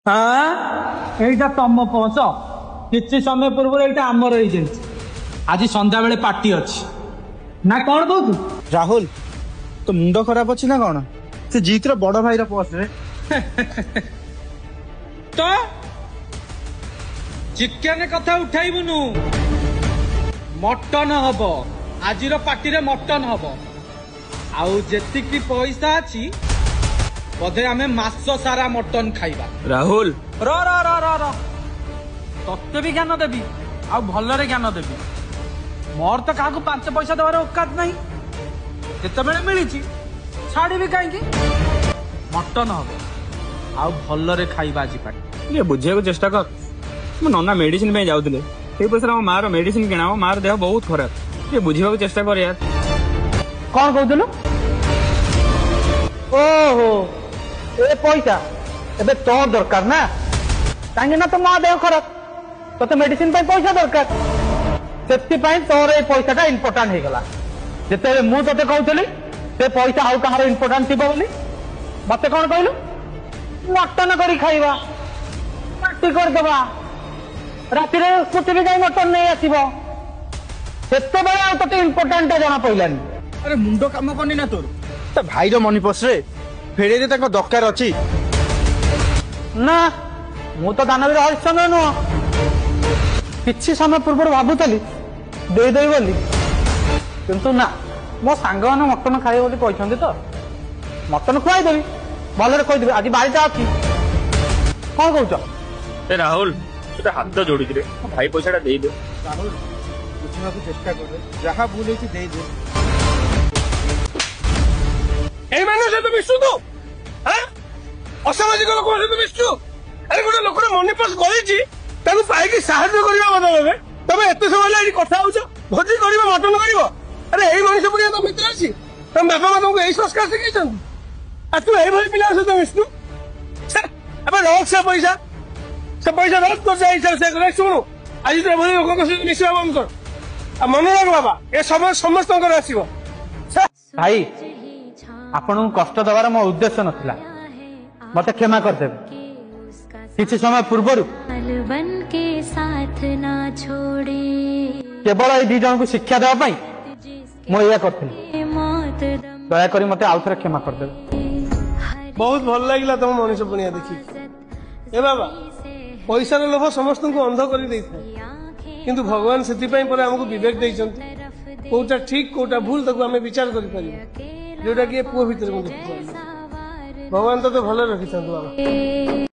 हाँ एटा तम पहुंच किसी समय पूर्व एटा आमर आज संध्या बेले पार्टी अच्छी ना कौन कहू राहुल तो मुंड खराब अच्छी ना कौन से जीत रो बड़ भाई पोस्ट रे तो चिकेन कथा उठाइबुनु मटन हब आज पार्टी रे मटन हब आउ जेतिकी पैसा अच्छी बोधे आमे मास सारा मटन खाइबा। राहुल र र र र र तत्ते भी ज्ञान देबी आ भलरे ज्ञान देबी मोर तो काकू 5 पैसा देवार औकात नहीं केते बेले मिलिची छाड़ी भी काई मटन हब आ भलरे खाइबा आज पार्टी ये बुझे को चेष्टा कर मो नन्ना मेडिसिन पे जाउतले ए पैसा मो मार मेडिसिन किनाओ मार देह बहुत खराब ये बुझे को चेष्टा कर यार कौन कहतलु ओहो ए पैसा एबे तो दरकार ना काहे ना तो मा देह खराब तो मेडिसिन पे पैसा दरकार सेफ्टी पाई तोर ए पैसाटा इंपोर्टेंट हे गला जेते मु तते कहतली से पैसा आउ कहार इंपोर्टेंट थिबो बोली मते कोन कहलु मटन करी खाइबा पार्टी कर देबा राति रे स्कूटी रे जाई मटन नै आसीबो सेते बेले आ तते इंपोर्टेंट जाना पइलानी अरे मुंडो काम करनी ना तोर तो भाई रो मनी पस रे फेरे दे ताको दरकार अछि ना मु तो दानवीर हरिश्चंद्र नुह किछि समय पूर्व भाबुतली दे दे बोली किंतु ना मो सांग माने मटन खाइ बोली कहछन्ती तो मटन खुआई देबी भलरे कहि देबी आज बारीटा अछि कोन कहउछ ए राहुल तोटा हाथ जोड़ी रे भाई पैसाटा दे दे राहुल बुझिबा को चेष्टा कर जहां भूल होछि दे दे এই মানুষ তো মিশু তো হ্যাঁ অসামাজিক লোক সহ মিশু আরে গোটে লোকর মনে পাস করেছি তাকে পাইকি সাহায্য করিবা বদলে তবে এত সময় লাগি কথা হউছ ভোজি করিবা মটন করিব আরে এই মানুষ পুরিয়া তো মিত্র আছে তম বাপা মা তোমাকে এই সংস্কার শিখাইছেন আর তুই এই ভଳି পিলা সহ মিশু আবার রক সে পয়সা রক তো যাই সে করে শুনো আজ তো এভাবে লোক সহ মিশিবা বন্ধ কর আর মনে রাখ বাবা এ সময় সমস্তଙ୍କର আসিব भाई आपन कष्ट देवार मो उद्देश्य नथिला मते क्षमा कर देबे किछि समय पूर्व बन के साथ ना छोड़े केवल ए दी जन को शिक्षा देबा पई मो या करथिल दया करी मते आउथरे क्षमा कर देबे बहुत भल लागिला तुम मनुष्य पुनिया देखी ए बाबा पैसा लोभ समस्त को अंध कर किंतु भगवान से हमको विवेक देइछन्ति कोटा ठीक कोटा भूल ताको हमें विचार करि पारिबो जोटा कि पुओ भीतर भगवान तो भल रखी बाबा।